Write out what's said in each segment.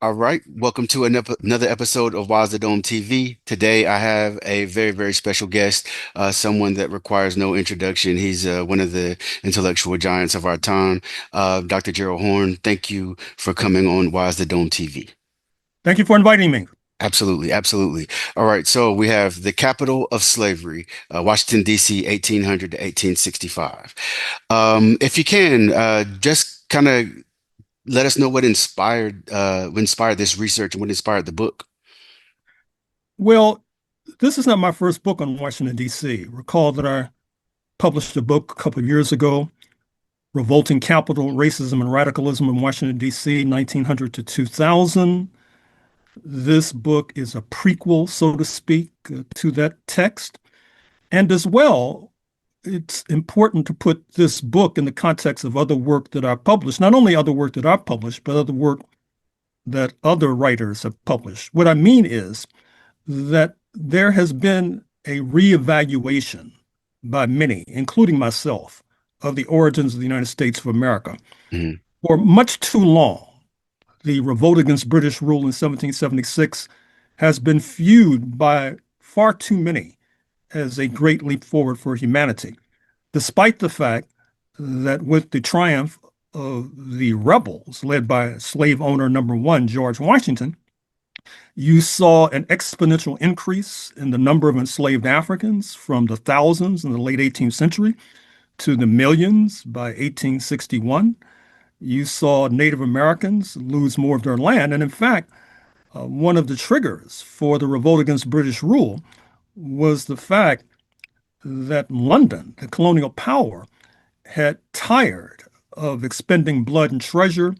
All right, welcome to another episode of Wise the Dome TV. Today, I have a very, very special guest, someone that requires no introduction. He's one of the intellectual giants of our time, Dr. Gerald Horne. Thank you for coming on Wise the Dome TV. Thank you for inviting me. Absolutely, absolutely. All right, so we have the capital of slavery, Washington, D.C., 1800 to 1865. If you can, just kind of let us know what inspired this research and what inspired the book. Well, this is not my first book on Washington, D.C. Recall that I published a book a couple of years ago, Revolting Capital, Racism and Radicalism in Washington, D.C., 1900 to 2000. This book is a prequel, so to speak, to that text. And as well, it's important to put this book in the context of other work that I published, not only other work that I published, but other work that other writers have published. What I mean is, that there has been a reevaluation by many, including myself, of the origins of the United States of America. Mhm. For much too long, the revolt against British rule in 1776 has been viewed by far too many as a great leap forward for humanity, despite the fact that with the triumph of the rebels led by slave owner number one, George Washington, you saw an exponential increase in the number of enslaved Africans from the thousands in the late 18th century to the millions by 1861. You saw Native Americans lose more of their land. And in fact, one of the triggers for the revolt against British rule was the fact that London, the colonial power, had tired of expending blood and treasure,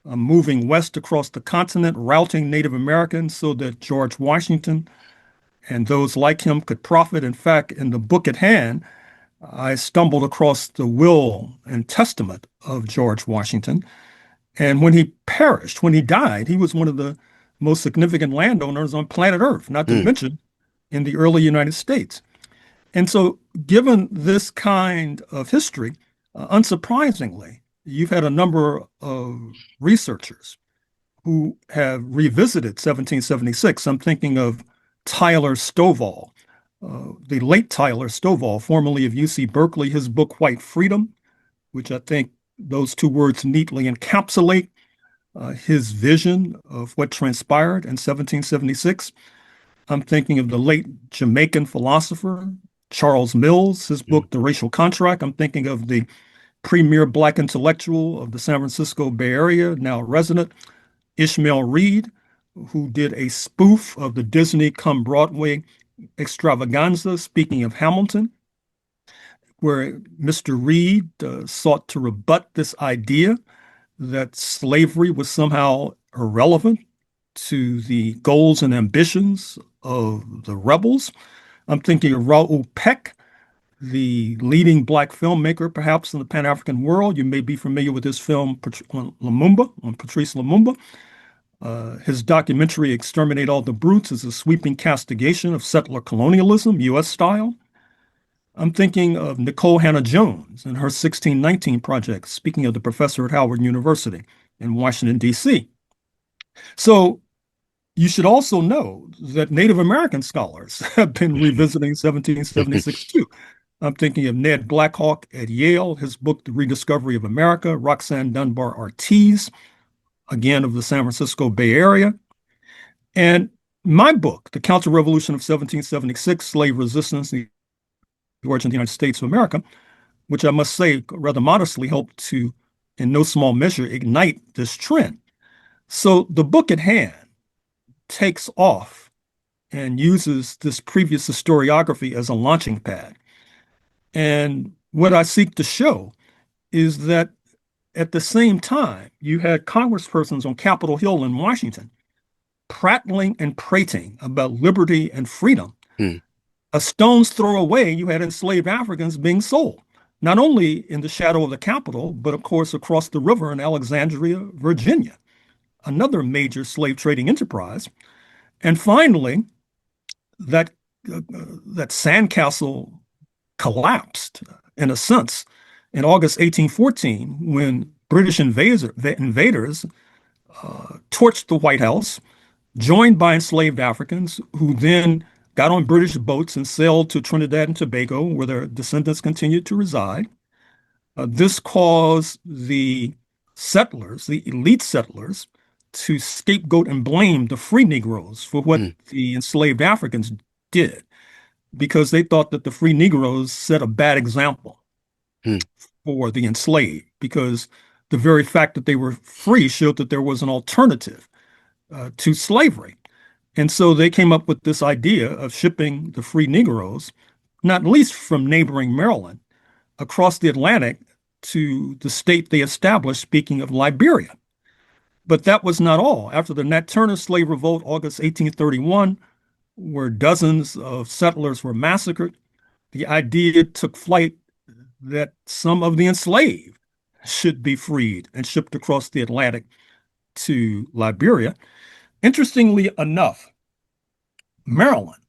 moving west across the continent, routing Native Americans so that George Washington and those like him could profit. In fact, in the book at hand, I stumbled across the will and testament of George Washington. And when he perished, when he died, he was one of the most significant landowners on planet Earth, not to Mm. mention in the early United States. And so, given this kind of history, unsurprisingly, you've had a number of researchers who have revisited 1776. I'm thinking of Tyler Stovall, the late Tyler Stovall, formerly of UC Berkeley, his book White Freedom, which I think those two words neatly encapsulate his vision of what transpired in 1776. I'm thinking of the late Jamaican philosopher Charles Mills, his Mm. book The Racial Contract. I'm thinking of the premier Black intellectual of the San Francisco Bay Area, now resident, Ishmael Reed, who did a spoof of the Disney come Broadway extravaganza, speaking of Hamilton, where Mr. Reed sought to rebut this idea that slavery was somehow irrelevant to the goals and ambitions of the rebels. I'm thinking of Raoul Peck, the leading Black filmmaker, perhaps in the Pan African world. You may be familiar with his film on Lumumba, on Patrice Lumumba. His documentary, Exterminate All the Brutes, is a sweeping castigation of settler colonialism, U.S. style. I'm thinking of Nicole Hannah Jones and her 1619 project, speaking of the professor at Howard University in Washington, D.C. So you should also know that Native American scholars have been revisiting 1776 too. I'm thinking of Ned Blackhawk at Yale, his book, The Rediscovery of America, Roxanne Dunbar Ortiz, again of the San Francisco Bay Area. And my book, The Counter-Revolution of 1776, Slave Resistance, the Origin of the United States of America, which I must say rather modestly helped to, in no small measure, ignite this trend. So the book at hand takes off and uses this previous historiography as a launching pad. And what I seek to show is that at the same time, you had congresspersons on Capitol Hill in Washington prattling and prating about liberty and freedom. Mm. A stone's throw away, you had enslaved Africans being sold, not only in the shadow of the Capitol, but of course across the river in Alexandria, Virginia, another major slave trading enterprise. And finally, that that sandcastle collapsed in a sense in August 1814 when British invaders torched the White House, joined by enslaved Africans who then got on British boats and sailed to Trinidad and Tobago, where their descendants continued to reside. This caused the settlers, the elite settlers, to scapegoat and blame the free Negroes for what mm, the enslaved Africans did, because they thought that the free Negroes set a bad example mm, for the enslaved, because the very fact that they were free showed that there was an alternative to slavery. And so they came up with this idea of shipping the free Negroes, not least from neighboring Maryland, across the Atlantic to the state they established, speaking of Liberia. But that was not all. After the Nat Turner slave revolt, August 1831, where dozens of settlers were massacred, the idea took flight that some of the enslaved should be freed and shipped across the Atlantic to Liberia. Interestingly enough, Maryland,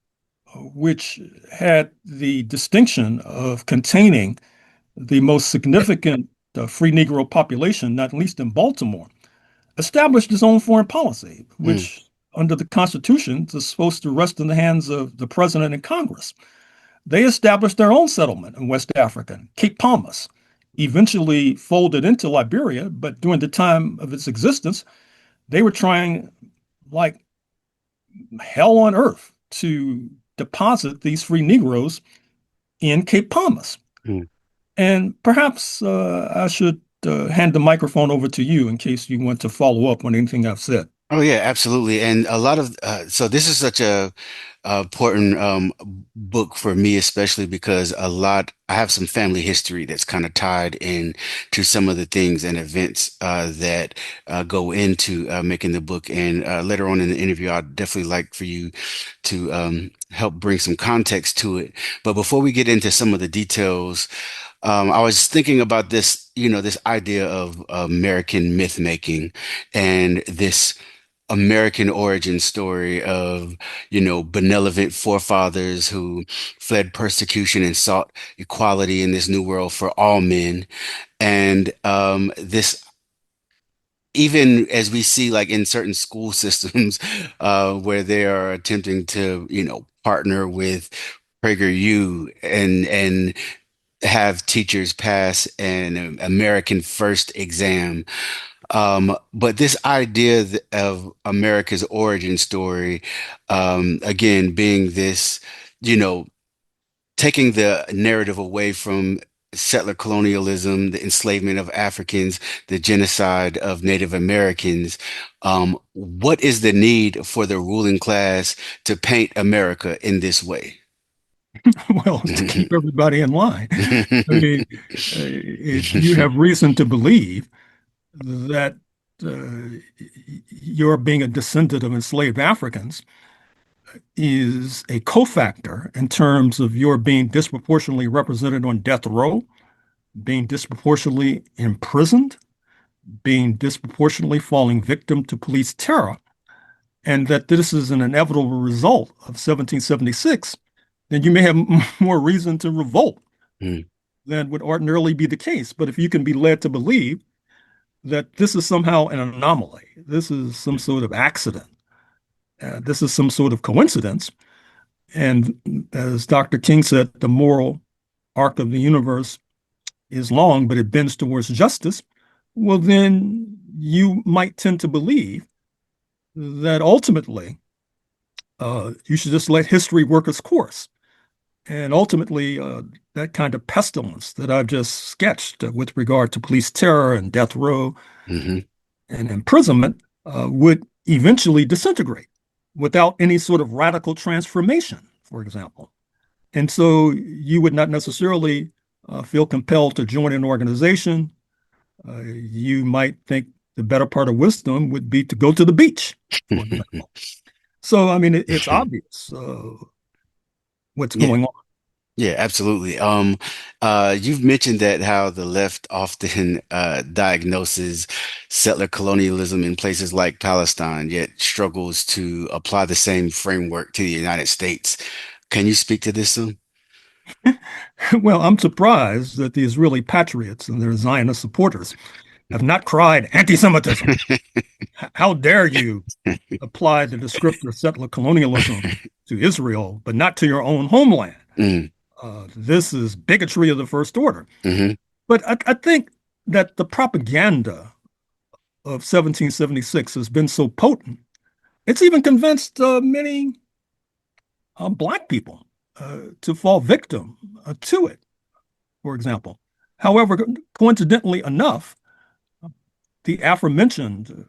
which had the distinction of containing the most significant free Negro population, not least in Baltimore, established its own foreign policy, mm, which under the Constitution is supposed to rest in the hands of the president and Congress. They established their own settlement in West Africa, Cape Palmas, eventually folded into Liberia, but during the time of its existence, they were trying like hell on earth to deposit these free Negroes in Cape Palmas. mm. And perhaps I should hand the microphone over to you in case you want to follow up on anything I've said. Oh yeah, absolutely. And a lot of so this is such a important book for me, especially because I have some family history that's kind of tied in to some of the things and events that go into making the book. And later on in the interview, I'd definitely like for you to help bring some context to it. But before we get into some of the details, I was thinking about this, this idea of American myth making and this American origin story of, benevolent forefathers who fled persecution and sought equality in this new world for all men. And this, even as we see, like in certain school systems, where they are attempting to, partner with PragerU and have teachers pass an American first exam. But this idea of America's origin story, again, being this, you know, taking the narrative away from settler colonialism, the enslavement of Africans, the genocide of Native Americans, what is the need for the ruling class to paint America in this way? Well, to keep everybody in line. I mean, you have reason to believe that your being a descendant of enslaved Africans is a cofactor in terms of your being disproportionately represented on death row, being disproportionately imprisoned, being disproportionately falling victim to police terror, and that this is an inevitable result of 1776, then you may have more reason to revolt Mm, than would ordinarily be the case. But if you can be led to believe that this is somehow an anomaly, this is some sort of accident, this is some sort of coincidence, and as Dr. King said, the moral arc of the universe is long, but it bends towards justice, well, then you might tend to believe that ultimately you should just let history work its course. And ultimately, that kind of pestilence that I've just sketched with regard to police terror and death row hmm and imprisonment would eventually disintegrate without any sort of radical transformation, for example. And so you would not necessarily feel compelled to join an organization. You might think the better part of wisdom would be to go to the beach, for example. So, I mean, it's obvious what's Yeah. going on. Yeah, absolutely. You've mentioned that how the left often diagnoses settler colonialism in places like Palestine, yet struggles to apply the same framework to the United States. Can you speak to this some? Well, I'm surprised that the Israeli patriots and their Zionist supporters have not cried anti-Semitism. How dare you apply the descriptor settler colonialism to Israel, but not to your own homeland? Mm, This is bigotry of the first order. hmm But I think that the propaganda of 1776 has been so potent, it's even convinced many Black people to fall victim to it, for example. However, coincidentally enough, the aforementioned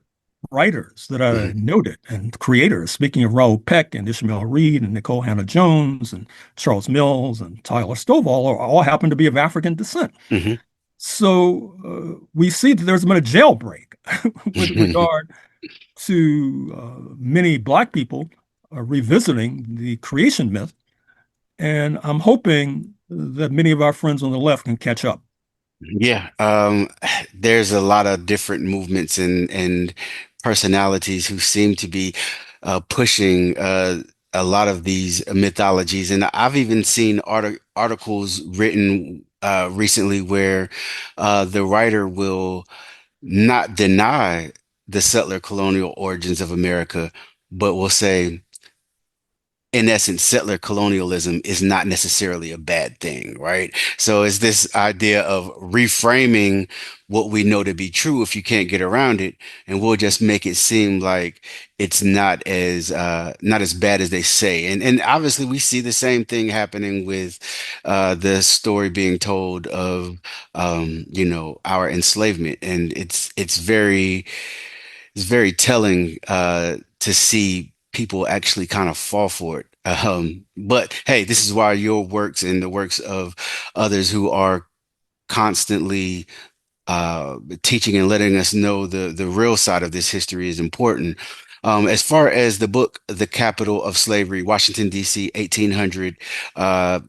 writers that I hmm noted and creators, speaking of Raoul Peck and Ishmael Reed and Nicole Hannah-Jones and Charles Mills and Tyler Stovall all happen to be of African descent. hmm So we see that there's been a jailbreak with regard to many Black people revisiting the creation myth. And I'm hoping that many of our friends on the left can catch up. Yeah, there's a lot of different movements and personalities who seem to be pushing a lot of these mythologies, and I've even seen articles written recently where the writer will not deny the settler colonial origins of America, but will say, in essence, settler colonialism is not necessarily a bad thing, right? So it's this idea of reframing what we know to be true if you can't get around it, and we'll just make it seem like it's not as bad as they say. And obviously we see the same thing happening with the story being told of our enslavement. And it's very telling to see people actually kind of fall for it. But hey, this is why your works and the works of others who are constantly teaching and letting us know the real side of this history is important. As far as the book, The Capital of Slavery, Washington, D.C., 1800 uh,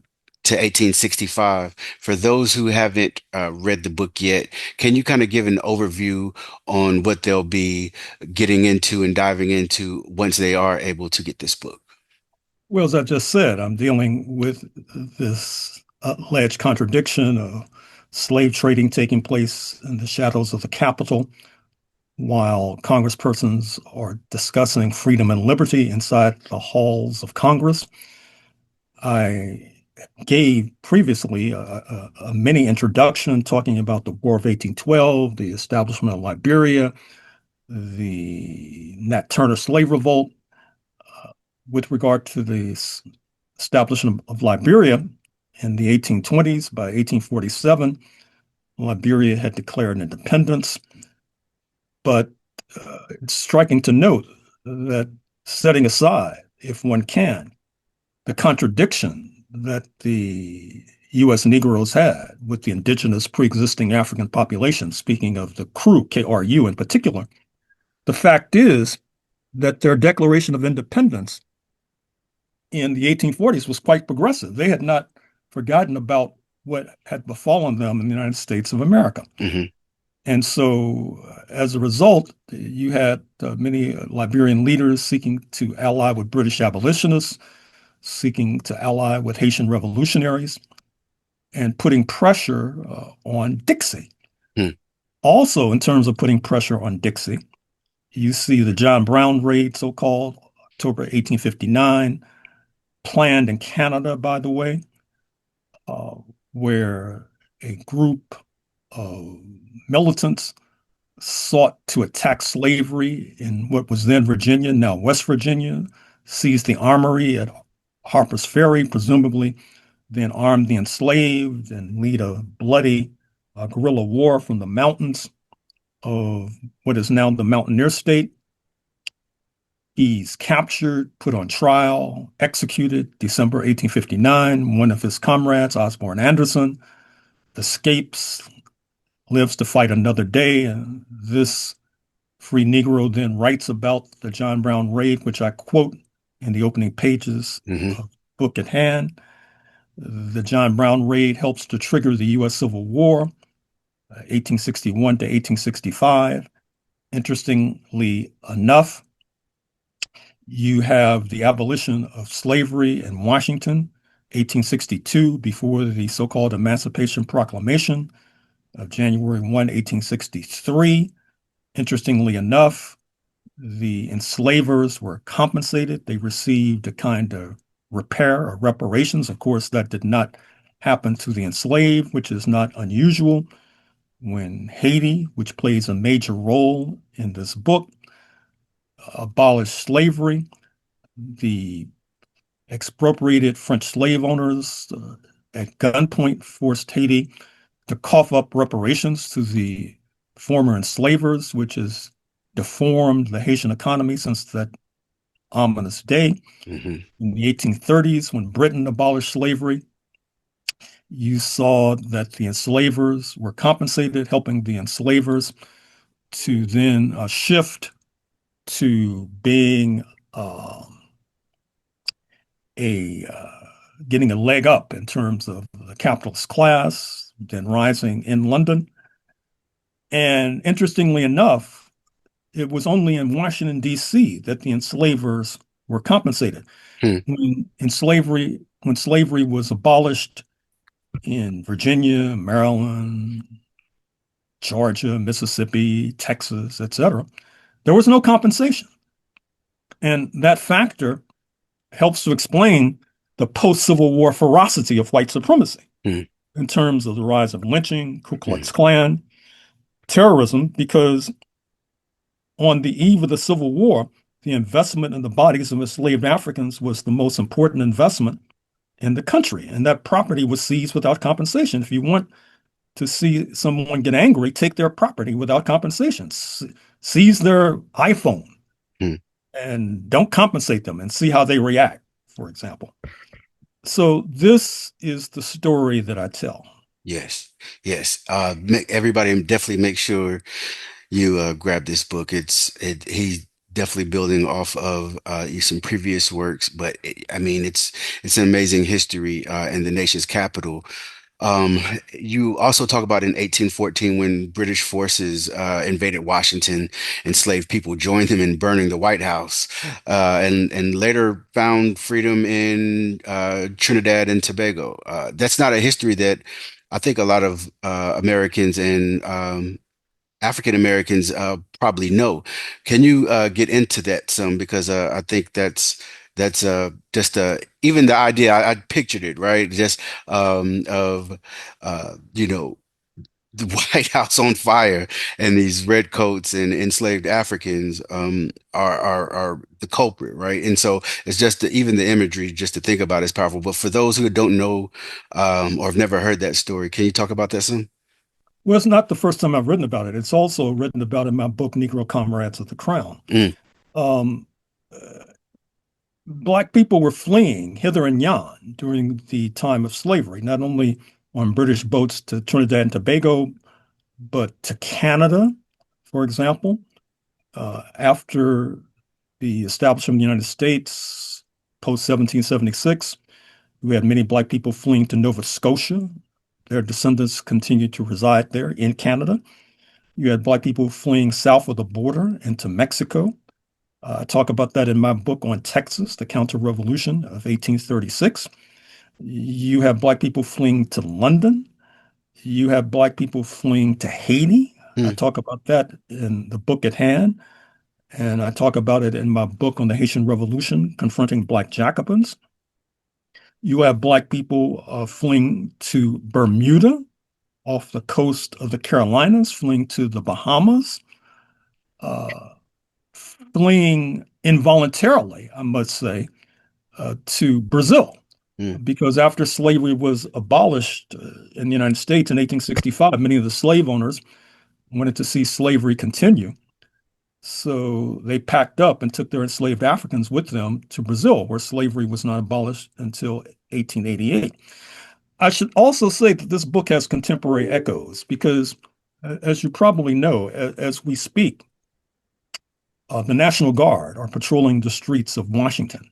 to 1865, for those who haven't read the book yet, can you kind of give an overview on what they'll be getting into and diving into once they are able to get this book? Well, as I just said, I'm dealing with this alleged contradiction of slave trading taking place in the shadows of the Capitol while congresspersons are discussing freedom and liberty inside the halls of Congress. I gave previously a mini introduction talking about the War of 1812, the establishment of Liberia, the Nat Turner slave revolt. With regard to the establishment of Liberia in the 1820s, by 1847, Liberia had declared independence. But it's striking to note that setting aside, if one can, the contradiction that the U.S. Negroes had with the indigenous pre-existing African population, speaking of the KRU in particular, the fact is that their Declaration of Independence in the 1840s was quite progressive. They had not forgotten about what had befallen them in the United States of America. Hmm And so, as a result, you had many Liberian leaders seeking to ally with British abolitionists, seeking to ally with Haitian revolutionaries, and putting pressure on Dixie. Also, in terms of putting pressure on Dixie, you see the John Brown raid, so called, October 1859, planned in Canada, by the way, uh, where a group of militants sought to attack slavery in what was then Virginia, now West Virginia, seized the armory at Harper's Ferry, presumably, then armed the enslaved and lead a bloody guerrilla war from the mountains of what is now the Mountaineer State. He's captured, put on trial, executed December 1859. One of his comrades, Osborne Anderson, escapes, lives to fight another day. And this free Negro then writes about the John Brown raid, which I quote in the opening pages hmm of the book at hand. The John Brown raid helps to trigger the U.S. Civil War, 1861 to 1865. Interestingly enough, you have the abolition of slavery in Washington, 1862, before the so-called Emancipation Proclamation. of January 1, 1863. Interestingly enough, the enslavers were compensated. They received a kind of repair or reparations. Of course, that did not happen to the enslaved, which is not unusual. When Haiti, which plays a major role in this book, abolished slavery, the expropriated French slave owners at gunpoint forced Haiti to cough up reparations to the former enslavers, which has deformed the Haitian economy since that ominous day. Hmm. In the 1830s, when Britain abolished slavery, you saw that the enslavers were compensated, helping the enslavers to then shift to being a getting a leg up in terms of the capitalist class, then rising in London. And interestingly enough, it was only in Washington, D.C. that the enslavers were compensated. Hmm. When slavery was abolished in Virginia, Maryland, Georgia, Mississippi, Texas, etc., there was no compensation. And that factor helps to explain the post-Civil War ferocity of white supremacy Hmm. in terms of the rise of lynching, Ku Hmm. Klux Klan, terrorism, because on the eve of the Civil War, the investment in the bodies of enslaved Africans was the most important investment in the country, and that property was seized without compensation. If you want to see someone get angry, take their property without compensation. Seize their iPhone Hmm. and don't compensate them and see how they react, for example. So this is the story that I tell. Yes, yes. Everybody definitely make sure you grab this book. He's definitely building off of some previous works, but I mean it's an amazing history in the nation's capital. Um, you also talk about in 1814 when British forces invaded Washington, enslaved people joined them in burning the White House, and later found freedom in Trinidad and Tobago. That's not a history that I think a lot of Americans and African Americans probably know. Can you get into that some? Because I think that's just even the idea I pictured it right, just of you know the White House on fire and these red coats and enslaved Africans are the culprit, right? And so it's just even the imagery just to think about is powerful. But for those who don't know or have never heard that story, can you talk about that some? Well, it's not the first time I've written about it. It's also written about in my book, Negro Comrades of the Crown. Mm, Um, Black people were fleeing hither and yon during the time of slavery, not only on British boats to Trinidad and Tobago, but to Canada, for example. After the establishment of the United States, post 1776, we had many Black people fleeing to Nova Scotia. Their descendants continued to reside there in Canada. You had Black people fleeing south of the border into Mexico. I talk about that in my book on Texas, the Counter Revolution of 1836. You have Black people fleeing to London. You have Black people fleeing to Haiti. I mm, talk about that in the book at hand. And I talk about it in my book on the Haitian Revolution, Confronting Black Jacobins. You have Black people fleeing to Bermuda, off the coast of the Carolinas, fleeing to the Bahamas, uh, fleeing involuntarily, I must say, to Brazil. mm, Because after slavery was abolished in the United States in 1865, many of the slave owners wanted to see slavery continue. So they packed up and took their enslaved Africans with them to Brazil, where slavery was not abolished until 1888. I should also say that this book has contemporary echoes because, as you probably know, as we speak, the National Guard are patrolling the streets of Washington.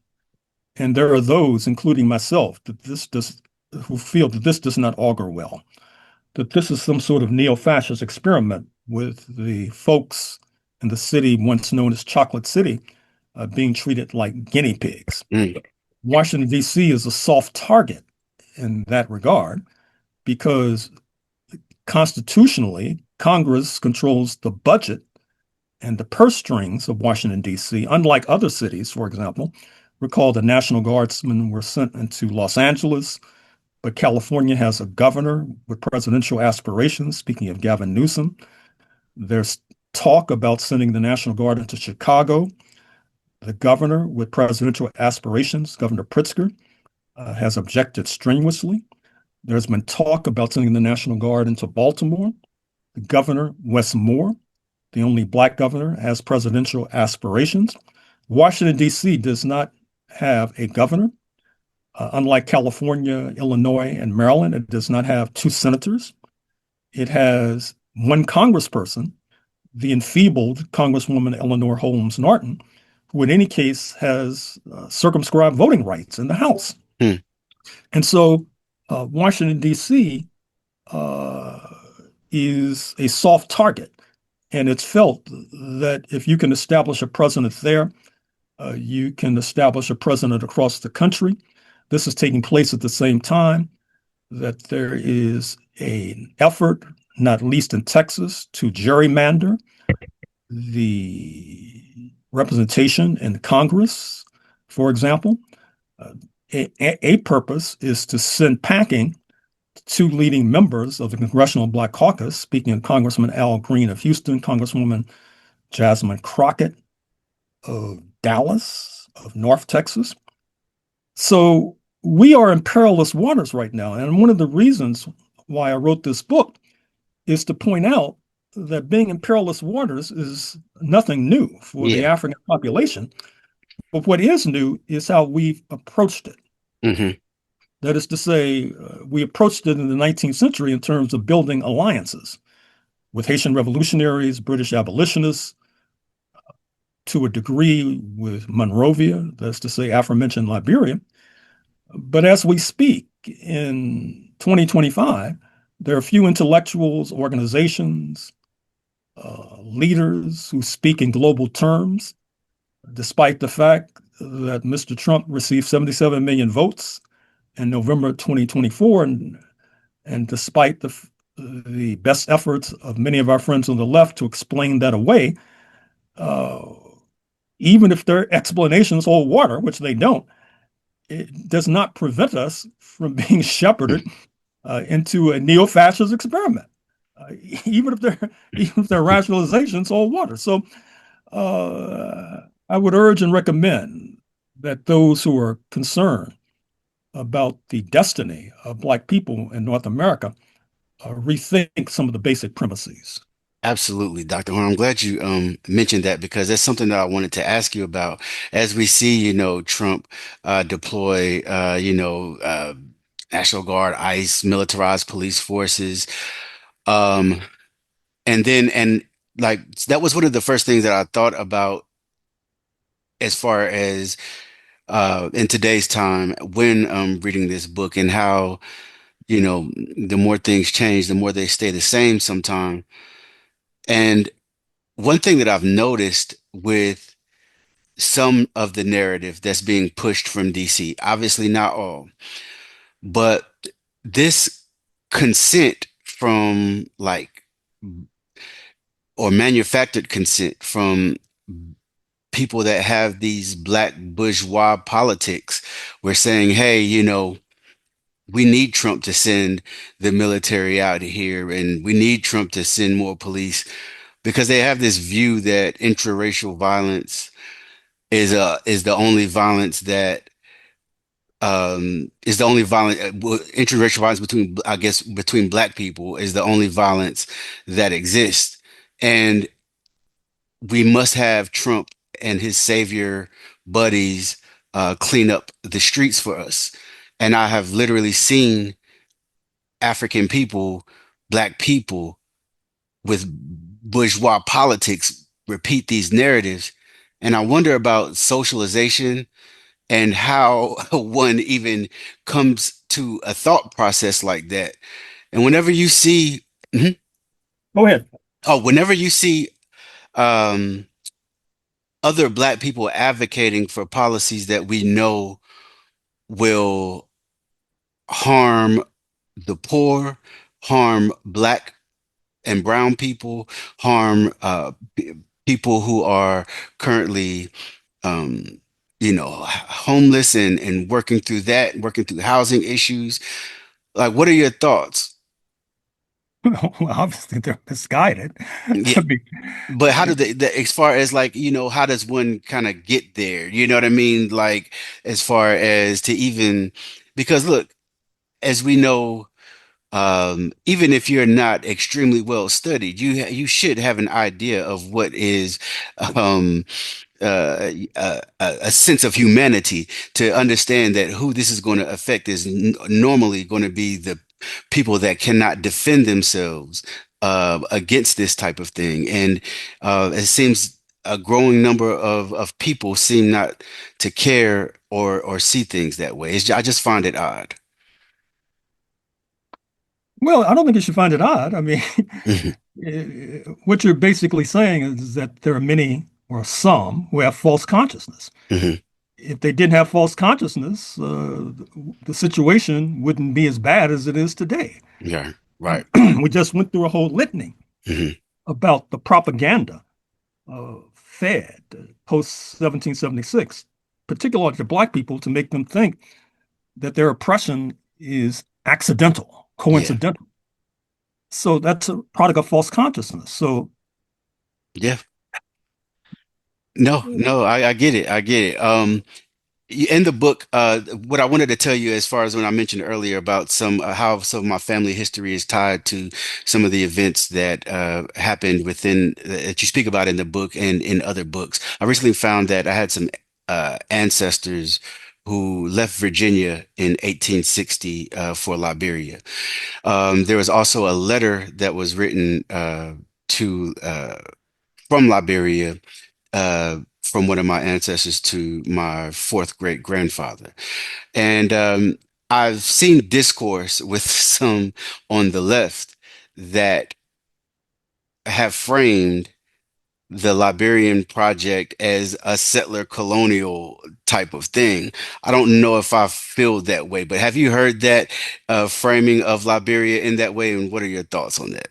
And there are those, including myself, who feel that this does not augur well, that this is some sort of neo-fascist experiment with the folks in the city once known as Chocolate City being treated like guinea pigs. mm, Washington, D.C. is a soft target in that regard because Constitutionally, Congress controls the budget and the purse strings of Washington, D.C., unlike other cities, for example. Recall the National Guardsmen were sent into Los Angeles, but California has a governor with presidential aspirations. Speaking of Gavin Newsom, there's talk about sending the National Guard into Chicago. The governor with presidential aspirations, Governor Pritzker, has objected strenuously. There's been talk about sending the National Guard into Baltimore. The governor, Wes Moore, the only black governor, has presidential aspirations. Washington, D.C. does not have a governor. Unlike California, Illinois, and Maryland, it does not have two senators. It has one congressperson, the enfeebled Congresswoman Eleanor Holmes Norton, who in any case has circumscribed voting rights in the House. Hmm. And so Washington, D.C. Uh, is a soft target. And it's felt that if you can establish a president there, you can establish a president across the country. This is taking place at the same time that there is an effort, not least in Texas, to gerrymander the representation in Congress, for example. Uh, a purpose is to send packing two leading members of the Congressional Black Caucus, speaking of Congressman Al Green of Houston, Congresswoman Jasmine Crockett of Dallas, of North Texas. So we are in perilous waters right now. And one of the reasons why I wrote this book is to point out that being in perilous waters is nothing new for the Yeah. African population. But what is new is how we've approached it. Hmm. That is to say, we approached it in the 19th century in terms of building alliances with Haitian revolutionaries, British abolitionists, to a degree with Monrovia, that's to say, aforementioned Liberia. But as we speak in 2025, there are few intellectuals, organizations, leaders who speak in global terms, despite the fact that Mr. Trump received 77 million votes in November 2024, and despite the best efforts of many of our friends on the left to explain that away, uh, even if their explanations hold water, which they don't, it does not prevent us from being shepherded into a neo-fascist experiment, uh, even if their rationalizations hold water. So I would urge and recommend that those who are concerned about the destiny of Black people in North America rethink some of the basic premises. Absolutely, Dr. Horn. I'm glad you mentioned that because that's something that I wanted to ask you about. As we see, Trump deploy, National Guard, ICE, militarized police forces, um, and like that was one of the first things that I thought about as far as in today's time when reading this book and how, the more things change, the more they stay the same sometime. And one thing that I've noticed with some of the narrative that's being pushed from DC, obviously not all, but this consent from like, or manufactured consent from people that have these black bourgeois politics, we're saying, hey, we need Trump to send the military out here and we need Trump to send more police because they have this view that intraracial violence is the only violence that is the only violence interracial violence between, I guess, between black people is the only violence that exists, and we must have Trump and his savior buddies clean up the streets for us. And I have literally seen African people, black people with bourgeois politics repeat these narratives. And I wonder about socialization and how one even comes to a thought process like that. And whenever you see, Mhm. Go ahead. whenever you see um, other Black people advocating for policies that we know will harm the poor, harm black and brown people, harm people who are currently um, homeless and working through that, working through housing issues. Like, what are your thoughts? Well, obviously, they're misguided. Yeah, I mean, but how do as far as like, how does one kind of get there? You know what I mean? Like, as far as to even, because look, as we know, even if you're not extremely well studied, you should have an idea of what is um, a sense of humanity to understand that who this is going to affect is normally going to be the people that cannot defend themselves against this type of thing. And it seems a growing number of people seem not to care or see things that way. I just find it odd. well, I don't think you should find it odd. I mean, Hmm. what you're basically saying is that there are many or some who have false consciousness. Hmm. If they didn't have false consciousness, the situation wouldn't be as bad as it is today. Yeah, right. We just went through a whole litany Hmm. about the propaganda fed post 1776, particularly to Black people, to make them think that their oppression is accidental, Yeah, coincidental. So that's a product of false consciousness. So, yeah. No, no, I get it. I get it. In the book, what I wanted to tell you, as far as when I mentioned earlier about some how some of my family history is tied to some of the events that happened within that you speak about in the book and in other books. I recently found that I had some ancestors who left Virginia in 1860 for Liberia. There was also a letter that was written to from Liberia from one of my ancestors to my fourth great grandfather. And I've seen discourse with some on the left that have framed the Liberian project as a settler colonial type of thing. I don't know if I feel that way, but have you heard that framing of Liberia in that way? And what are your thoughts on that?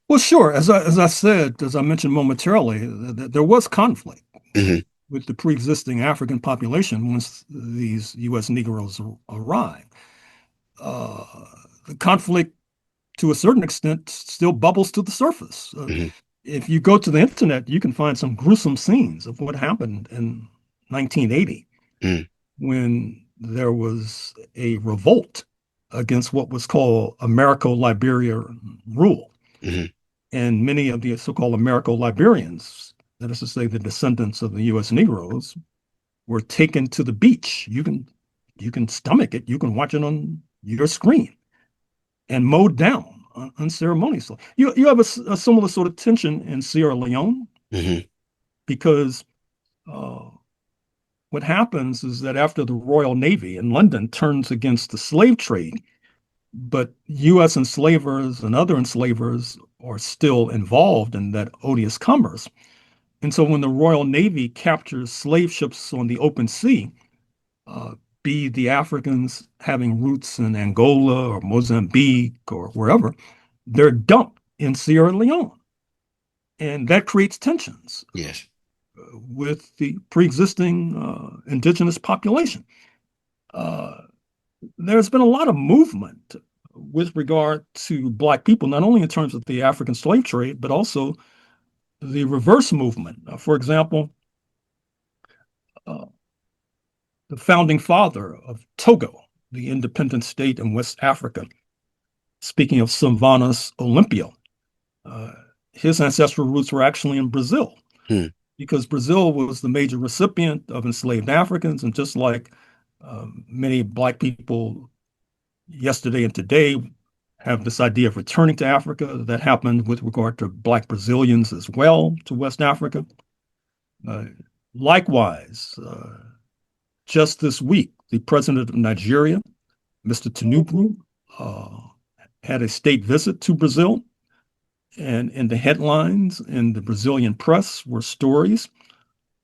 well, sure. As I said, as I mentioned momentarily, there was conflict Hmm. with the pre-existing African population once these U.S. Negroes arrived. Uh, the conflict, to a certain extent, still bubbles to the surface. Hmm. If you go to the internet, you can find some gruesome scenes of what happened in 1980 Hmm. when there was a revolt against what was called Americo-Liberia rule. Hmm. And many of the so-called Americo-Liberians, that is to say, the descendants of the U.S. Negroes, were taken to the beach. You can stomach it. You can watch it on your screen and mowed down unceremoniously. You have a similar sort of tension in Sierra Leone Hmm. because uh, what happens is that after the Royal Navy in London turns against the slave trade, but U.S. enslavers and other enslavers are still involved in that odious commerce. And so when the Royal Navy captures slave ships on the open sea, uh, be the Africans having roots in Angola or Mozambique or wherever, they're dumped in Sierra Leone. And that creates tensions Yes. with the pre-existing indigenous population. Uh, there's been a lot of movement with regard to Black people, not only in terms of the African slave trade, but also the reverse movement. For example, uh, the founding father of Togo, the independent state in West Africa, speaking of Sylvanus Olympio, uh, his ancestral roots were actually in Brazil Hmm. because Brazil was the major recipient of enslaved Africans. And just like many Black people yesterday and today have this idea of returning to Africa, that happened with regard to Black Brazilians as well to West Africa. Uh, Likewise, just this week, the president of Nigeria, Mr. Tinubu, uh, had a state visit to Brazil. And in the headlines in the Brazilian press were stories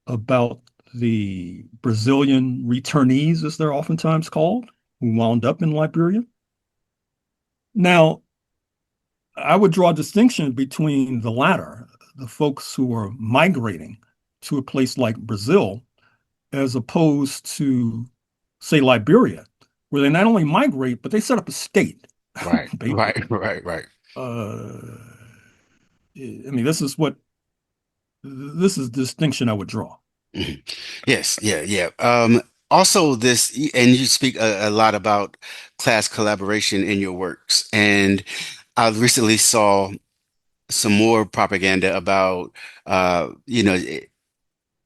about the Brazilian returnees, as they're oftentimes called, who wound up in Liberia. Now, I would draw a distinction between the latter, the folks who are migrating to a place like Brazil, as opposed to, say, Liberia, where they not only migrate, but they set up a state, Right, right, basically. right, right. Uh, I mean, this is the distinction I would draw. Mhm. Yes, yeah, yeah. Also, and you speak a lot about class collaboration in your works, and I recently saw some more propaganda about,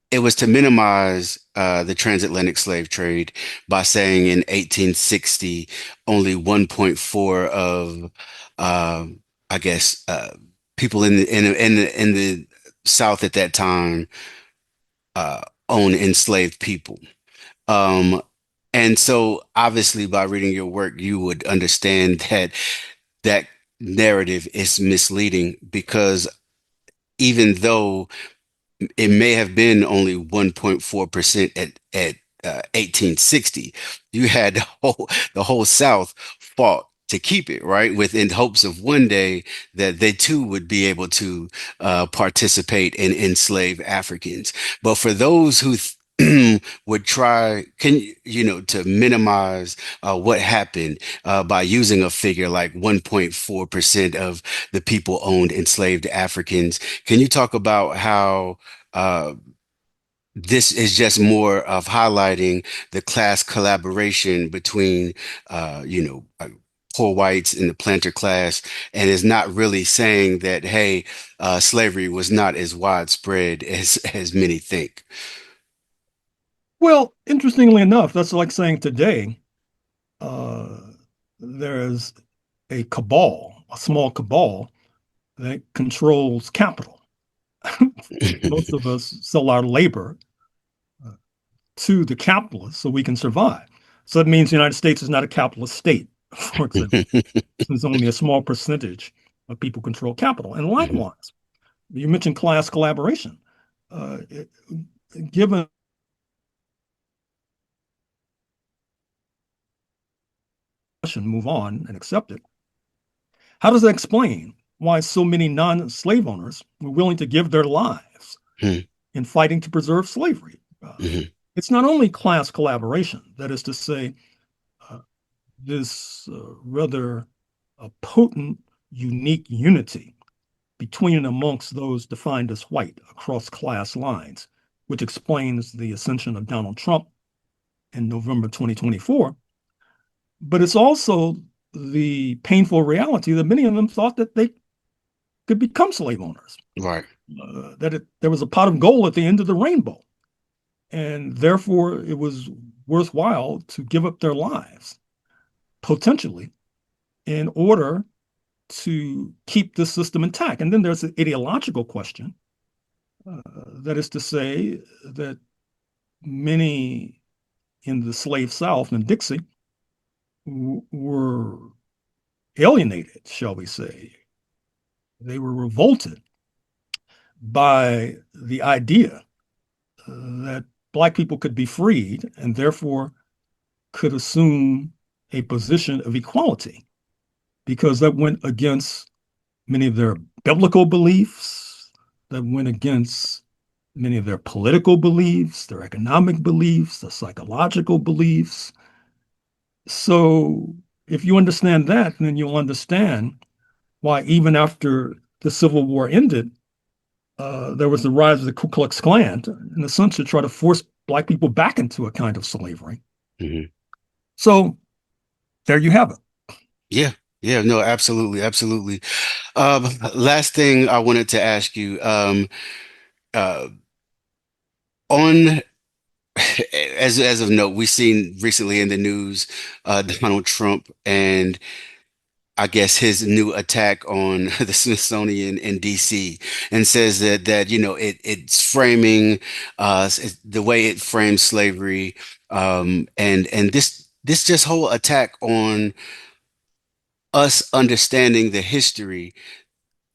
it was to minimize the transatlantic slave trade by saying in 1860 only 1.4 of, I guess, people in the South at that time uh, own enslaved people. Um, and so, obviously, by reading your work, you would understand that that narrative is misleading because even though it may have been only 1.4% at 1860. You had the whole South fought to keep it, right? Within hopes of one day that they too would be able to participate in enslaved Africans. But for those who would try, to minimize what happened by using a figure like 1.4% of the people owned enslaved Africans. Can you talk about how uh, this is just more of highlighting the class collaboration between, poor whites and the planter class, and is not really saying that, hey, slavery was not as widespread as many think. Well, interestingly enough, that's like saying today uh, there's a cabal, a small cabal that controls capital. Most of us sell our labor uh, to the capitalists so we can survive. So that means the United States is not a capitalist state, for example, since only a small percentage of people control capital. And likewise, you mentioned class collaboration. Uh, Given move on and accept it, how does that explain why so many non-slave owners were willing to give their lives in fighting to preserve slavery? It's not only class collaboration, that is to say, uh, this rather potent, unique unity between and amongst those defined as white across class lines, which explains the ascension of Donald Trump in November 2024. But it's also the painful reality that many of them thought that they could become slave owners, Right. there was a pot of gold at the end of the rainbow. And therefore, it was worthwhile to give up their lives, potentially, in order to keep the system intact. And then there's the ideological question, that is to say, that many in the slave South and Dixie were alienated, shall we say. They were revolted by the idea that Black people could be freed and therefore could assume a position of equality because that went against many of their biblical beliefs, that went against many of their political beliefs, their economic beliefs, their psychological beliefs. So if you understand that, then you'll understand why even after the Civil War ended, there was the rise of the Ku Klux Klan, in a sense, to try to force Black people back into a kind of slavery. Hmm. So there you have it. Yeah. Yeah. No, absolutely. Absolutely. Last thing I wanted to ask you, uh, on as of note, we've seen recently in the news, Donald Trump and I guess his new attack on the Smithsonian in DC, and says that it's framing the way it frames slavery, and this just whole attack on us understanding the history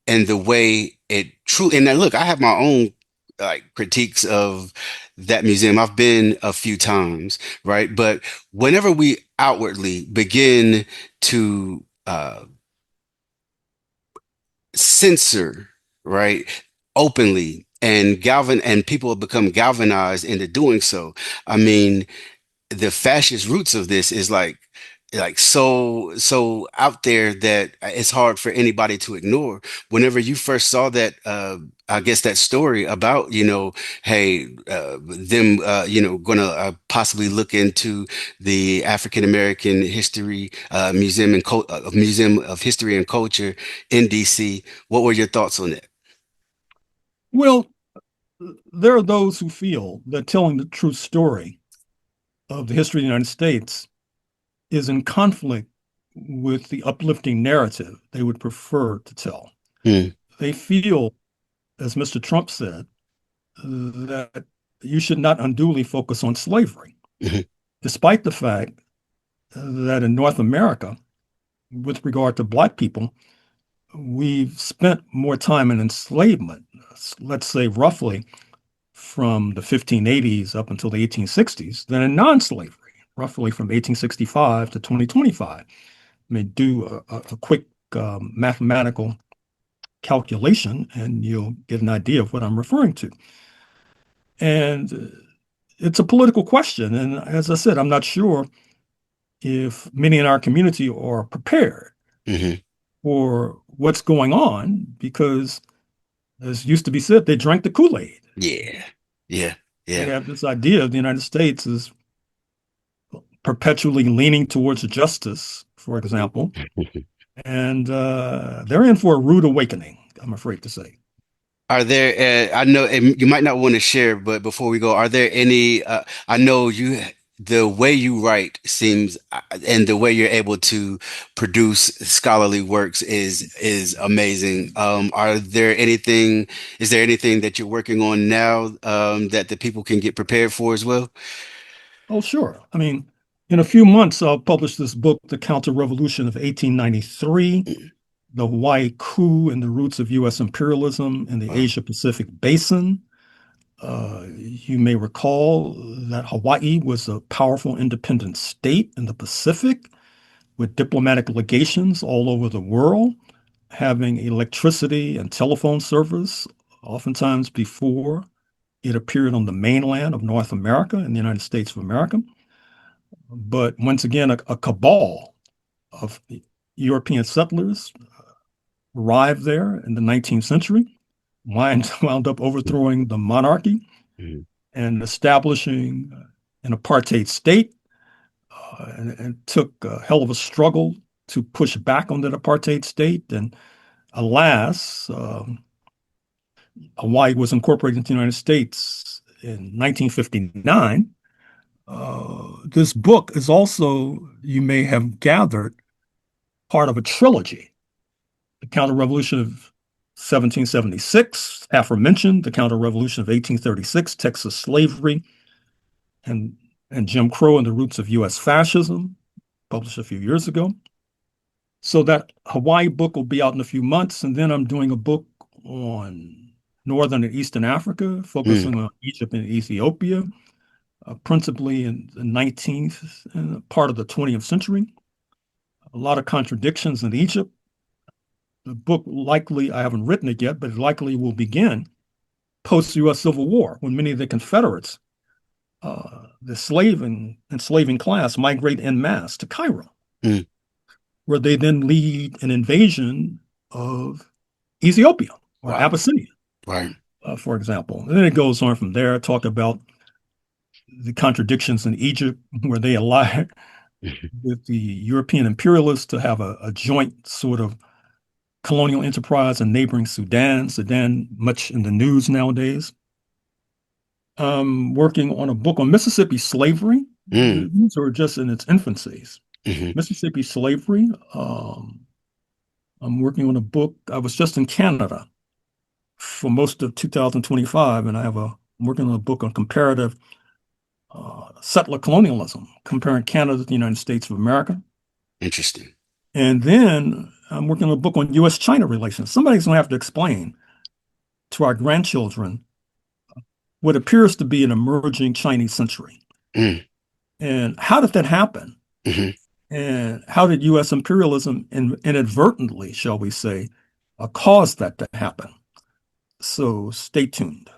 and the way it truly. And now look, I have my own like critiques of that museum. I've been a few times, right? But whenever we outwardly begin to censor, right, openly, and people have become galvanized into doing so. I mean, the fascist roots of this is like so out there that it's hard for anybody to ignore. Whenever you first saw that, I guess that story about, hey, them, gonna possibly look into the African American History Museum of History and Culture in DC, what were your thoughts on that? Well, there are those who feel that telling the true story of the history of the United States is in conflict with the uplifting narrative they would prefer to tell. Mm, They feel, as Mr. Trump said, that you should not unduly focus on slavery, mhm, despite the fact that in North America, with regard to Black people, we've spent more time in enslavement, let's say roughly from the 1580s up until the 1860s, than in non-slavery, roughly from 1865 to 2025. I mean, do a quick mathematical calculation and you'll get an idea of what I'm referring to. And it's a political question. And as I said, I'm not sure if many in our community are prepared mhm. for what's going on because, as used to be said, they drank the Kool-Aid. Yeah, yeah, They yeah. have this idea of the United States as perpetually leaning towards justice, for example, and they're in for a rude awakening, I'm afraid to say. Are there, I know you might not want to share, but before we go, are there any, I know the way you write seems, and the way you're able to produce scholarly works is amazing. Is there anything that you're working on now, that the people can get prepared for as well? Oh, sure. I mean, in a few months, I'll publish this book, The Counter-Revolution of 1893, Mm, The Hawaii Coup and the Roots of U.S. Imperialism in the wow. Asia-Pacific Basin. You may recall that Hawaii was a powerful independent state in the Pacific with diplomatic legations all over the world, having electricity and telephone service, oftentimes before it appeared on the mainland of North America in the United States of America. But once again, a cabal of European settlers arrived there in the 19th century, wound up overthrowing the monarchy Mhm, and establishing an apartheid state, and took a hell of a struggle to push back on that apartheid state. And alas, Hawaii was incorporated into the United States in 1959. This book is also, you may have gathered, part of a trilogy. The Counter-Revolution of 1776, aforementioned, the Counter-Revolution of 1836, Texas slavery, and, and Jim Crow and the roots of U.S. fascism, published a few years ago. So that Hawaii book will be out in a few months. And then I'm doing a book on Northern and Eastern Africa, mm, focusing on Egypt and Ethiopia, principally in the 19th and part of the 20th century. A lot of contradictions in Egypt. The book likely, I haven't written it yet, but it likely will begin post-U.S. Civil War when many of the Confederates, the enslaving class, migrate en masse to Cairo, mm. where they then lead an invasion of Ethiopia or Wow. Abyssinia, Right. for example. And then it goes on from there, talk about the contradictions in Egypt, where they ally with the European imperialists to have a joint sort of colonial enterprise in neighboring Sudan. Sudan, much in the news nowadays. I'm working on a book on Mississippi slavery. Mm, These are just in its infancies. mhm. Mississippi slavery. I'm working on a book. I was just in Canada for most of 2025, and I'm working on a book on comparative settler colonialism, comparing Canada to the United States of America. Interesting. And then I'm working on a book on U.S.-China relations. Somebody's going to have to explain to our grandchildren what appears to be an emerging Chinese century. Mm, And how did that happen? mhm, And how did U.S. imperialism inadvertently, shall we say, caused that to happen. So stay tuned.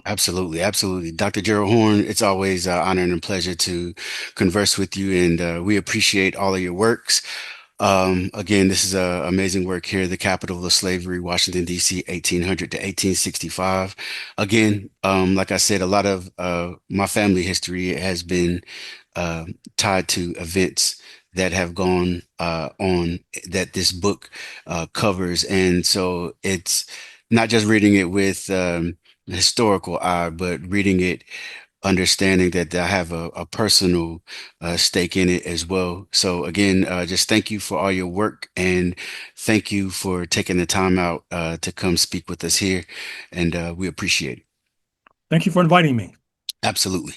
Absolutely, absolutely. Dr. Gerald Horne, it's always an honor and a pleasure to converse with you, and we appreciate all of your works. Again, this is amazing work here, the capital of slavery, Washington, D.C., 1800 to 1865. Again, like I said, a lot of my family history has been uh, tied to events that have gone on that this book covers. And so it's not just reading it with historical eye, but reading it understanding that I have a personal stake in it as well. So again, just thank you for all your work and thank you for taking the time out to come speak with us here. And we appreciate it. Thank you for inviting me. Absolutely.